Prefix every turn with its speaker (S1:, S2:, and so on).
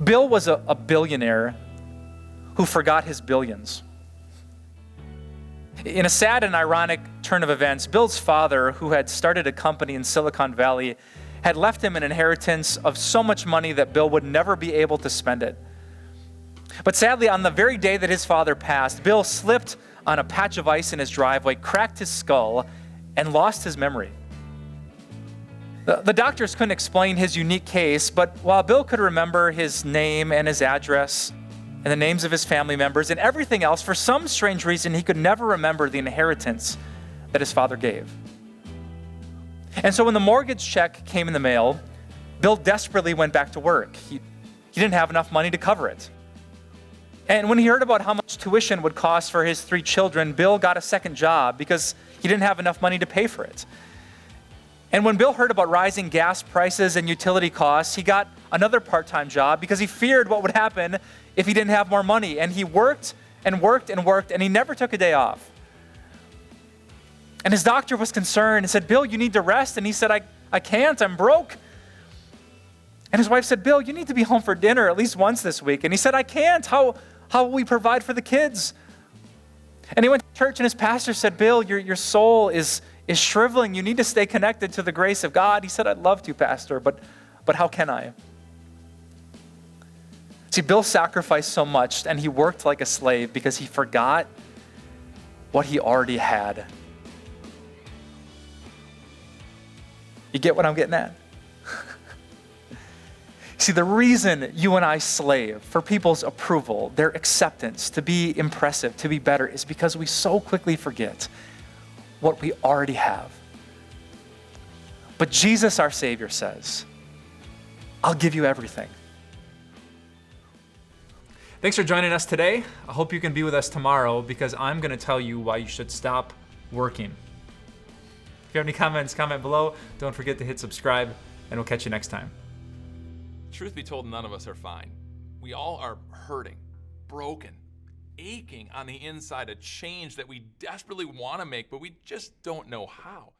S1: Bill was a billionaire who forgot his billions. In a sad and ironic turn of events, Bill's father, who had started a company in Silicon Valley, had left him an inheritance of so much money that Bill would never be able to spend it. But sadly, on the very day that his father passed, Bill slipped on a patch of ice in his driveway, cracked his skull, and lost his memory. The doctors couldn't explain his unique case, but while Bill could remember his name and his address and the names of his family members and everything else, for some strange reason, he could never remember the inheritance that his father gave. And so when the mortgage check came in the mail, Bill desperately went back to work. He didn't have enough money to cover it. And when he heard about how much tuition would cost for his 3 children, Bill got a second job because he didn't have enough money to pay for it. And when Bill heard about rising gas prices and utility costs, he got another part-time job because he feared what would happen if he didn't have more money. And he worked and worked and worked, and he never took a day off. And his doctor was concerned and said, "Bill, you need to rest." And he said, I can't, I'm broke. And his wife said, "Bill, you need to be home for dinner at least once this week." And he said, "I can't. How will we provide for the kids?" And he went to church, and his pastor said, "Bill, your soul is shriveling. You need to stay connected to the grace of God." He said, "I'd love to, Pastor, but how can I?" See, Bill sacrificed so much, and he worked like a slave because he forgot what he already had. You get what I'm getting at? See, the reason you and I slave for people's approval, their acceptance, to be impressive, to be better, is because we so quickly forget what we already have. But Jesus, our Savior, says, "I'll give you everything." Thanks for joining us today. I hope you can be with us tomorrow because I'm going to tell you why you should stop working. If you have any comments, comment below. Don't forget to hit subscribe, and we'll catch you next time.
S2: Truth be told, none of us are fine. We all are hurting, broken, aching on the inside, a change that we desperately want to make, but we just don't know how.